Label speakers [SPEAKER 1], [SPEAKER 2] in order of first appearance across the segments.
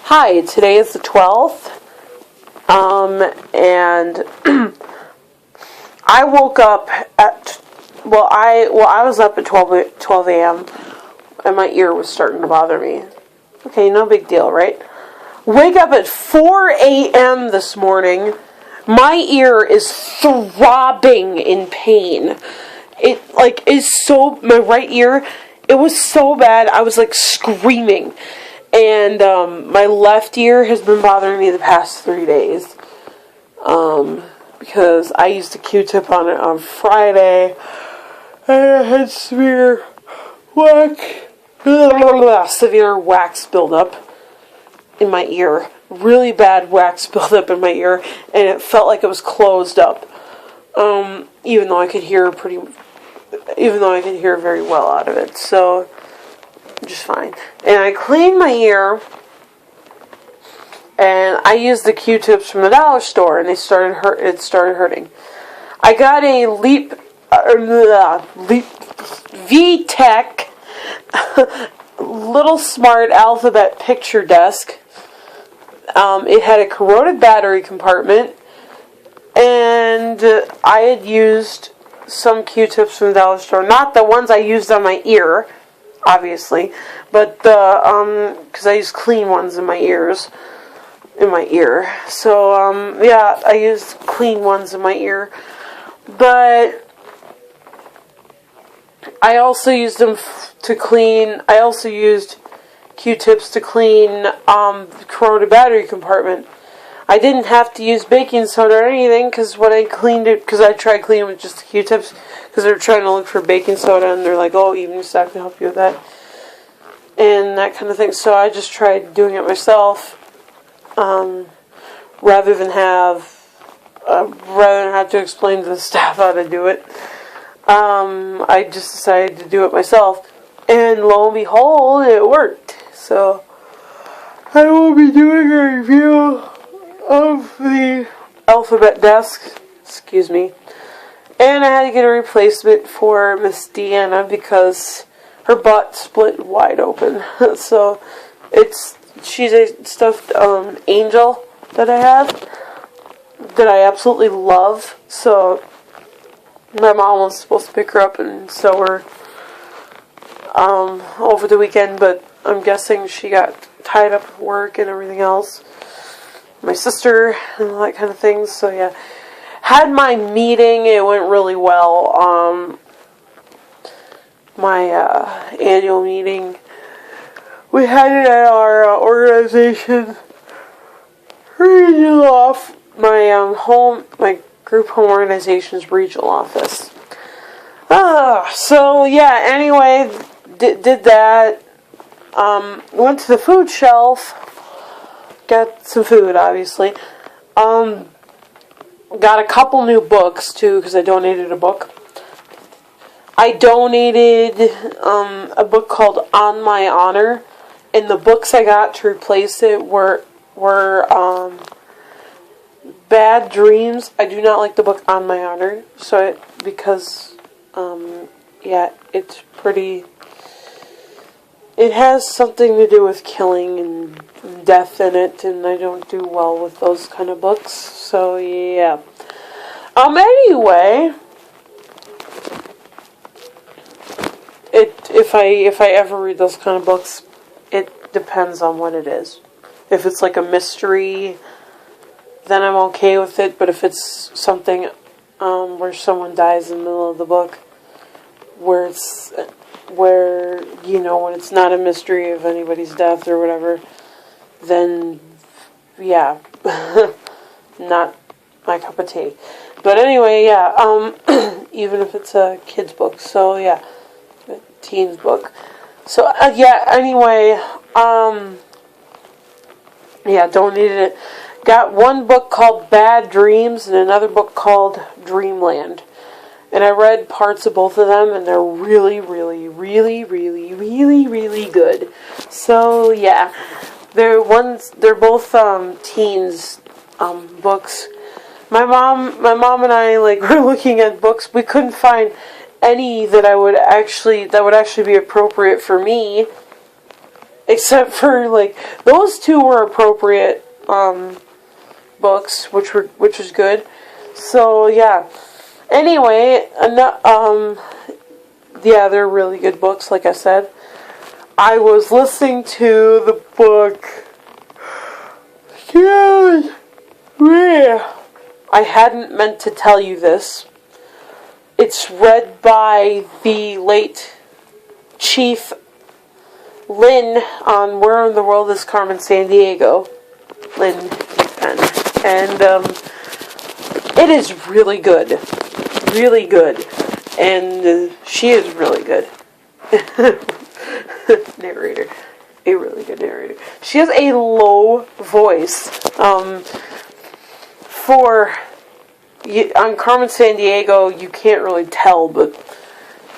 [SPEAKER 1] Hi, today is the 12th, and I woke up at, I was up at 12 a.m., and my ear was starting to bother me. Okay, no big deal, right? Wake up at 4 a.m. this morning, my ear is throbbing in pain. My right ear, it was so bad, I was screaming. And my left ear has been bothering me the past 3 days. Because I used a Q-tip on it on Friday. And I had severe wax buildup in my ear. Really bad wax buildup in my ear. And it felt like it was closed up. Even though I could hear very well out of it. So, just fine. And I cleaned my ear, and I used the Q-tips from the dollar store, and it started hurting. I got a Leap VTech Little Smart Alphabet Picture Desk. It had a corroded battery compartment, and I had used some Q-tips from the dollar store, not the ones I used on my ear, obviously, but because I use clean ones in my ear. So, I used clean ones in my ear. But I also used them I also used Q-tips to clean the corroded battery compartment. I didn't have to use baking soda or anything, because I tried cleaning with just the Q-tips, because they're trying to look for baking soda, and they're like, oh, even stock can help you with that, and that kind of thing. So I just tried doing it myself, rather than have to explain to the staff how to do it. I just decided to do it myself, and lo and behold, it worked. So I will be doing a review of the alphabet desk, excuse me, and I had to get a replacement for Miss Deanna because her butt split wide open. So she's a stuffed angel that I have that I absolutely love. So my mom was supposed to pick her up and sew her over the weekend, but I'm guessing she got tied up with work and everything else. My sister and all that kind of things. So yeah, had my meeting. It went really well. My annual meeting. We had it at our organization regional off my my group home organization's regional office. So yeah. Anyway, did that. Went to the food shelf. Got some food, obviously. Got a couple new books, too, because I donated a book. I donated a book called On My Honor, and the books I got to replace it were Bad Dreams. I do not like the book On My Honor, because it's pretty... It has something to do with killing and death in it, and I don't do well with those kind of books. So yeah. Anyway, if I ever read those kind of books, it depends on what it is. If it's like a mystery, then I'm okay with it. But if it's something where someone dies in the middle of the book, where when it's not a mystery of anybody's death or whatever, then yeah, not my cup of tea. But anyway, yeah, even if it's a kid's book, so yeah, a teen's book. So anyway, donated it. Got one book called Bad Dreams and another book called Dreamland. And I read parts of both of them, and they're really, really, really, really, really, really good. So yeah, they're both teens books. My mom and I were looking at books. We couldn't find any that would actually be appropriate for me. except for, like, those two were appropriate books, which was good. So, yeah. Anyway, yeah, they're really good books, like I said. I was listening to the book. I hadn't meant to tell you this. It's read by the late Chief Lynn on Where in the World is Carmen Sandiego. Lynn Penn. And it is really good. Really good. And she is really good. Narrator. A really good narrator. She has a low voice. On Carmen Sandiego, you can't really tell, but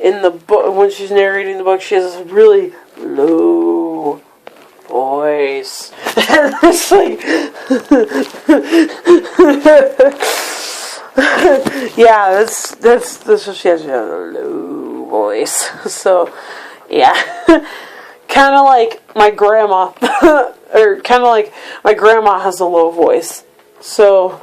[SPEAKER 1] in the book, when she's narrating the book, she has this really low voice. And it's like, yeah, that's what she has, a low voice. So, yeah. Kind of like my grandma, or kind of like my grandma has a low voice. So,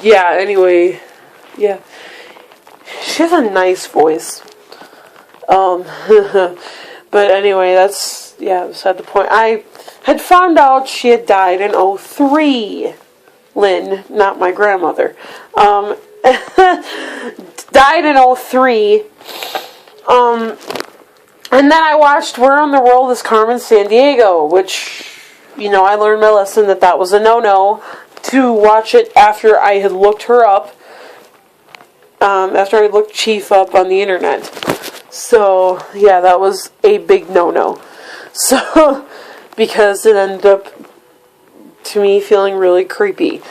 [SPEAKER 1] yeah, anyway, yeah. She has a nice voice. But anyway, that's, yeah, beside the point. I had found out she had died in 2003. Lynn, not my grandmother. Died in 2003. And then I watched Where in the World is Carmen Sandiego, which, I learned my lesson that was a no-no to watch it after I had looked her up, after I looked Chief up on the internet. So, yeah, that was a big no-no. So, because it ended up, to me, feeling really creepy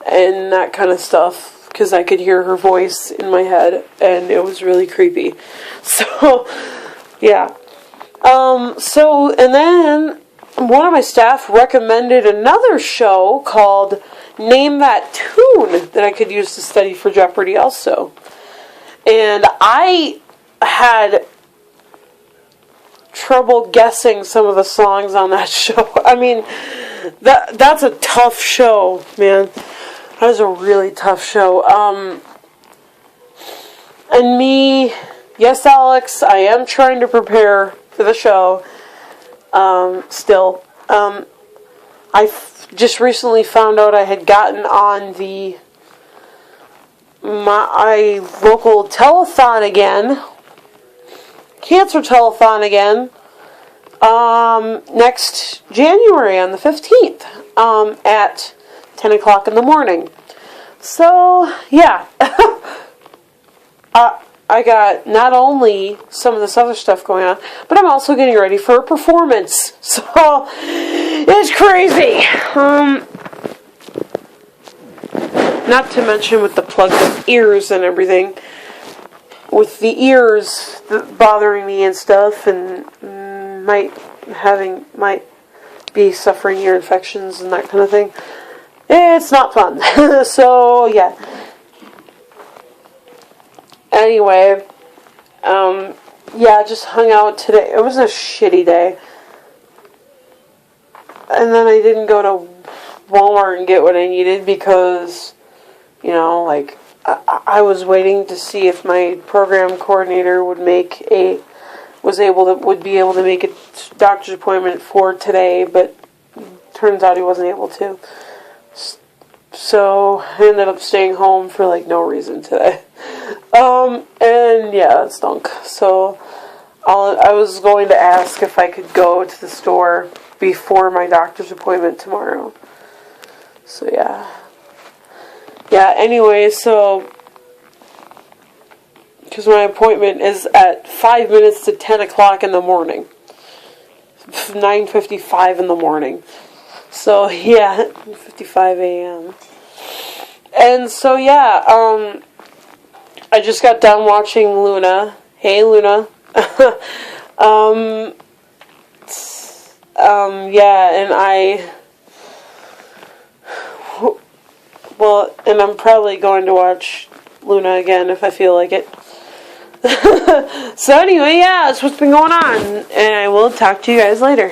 [SPEAKER 1] and that kind of stuff, because I could hear her voice in my head, and it was really creepy. So, yeah. And then one of my staff recommended another show called Name That Tune that I could use to study for Jeopardy also. And I had trouble guessing some of the songs on that show. I mean, that's a tough show, man. That was a really tough show. And me, yes, Alex, I am trying to prepare for the show. Still. I just recently found out I had gotten on my local telethon again. Cancer telethon again. Next January on the 15th. At 10 o'clock in the morning. So, yeah. I got not only some of this other stuff going on, but I'm also getting ready for a performance. So, it's crazy. Not to mention with the plugged up ears and everything. With the ears bothering me and stuff, and might be suffering ear infections and that kind of thing. It's not fun. So, yeah. Anyway, yeah, just hung out today. It was a shitty day. And then I didn't go to Walmart and get what I needed because, I was waiting to see if my program coordinator would be able to make a doctor's appointment for today, but turns out he wasn't able to. So I ended up staying home for no reason today. And yeah, it stunk. So I was going to ask if I could go to the store before my doctor's appointment tomorrow. So yeah. Yeah, anyway, so because my appointment is at 5 minutes to 10 o'clock in the morning. 9:55 in the morning. So, yeah, 55 a.m. And so, yeah, I just got done watching Luna. Hey, Luna. Yeah, and I'm probably going to watch Luna again if I feel like it. So anyway, yeah, that's what's been going on. And I will talk to you guys later.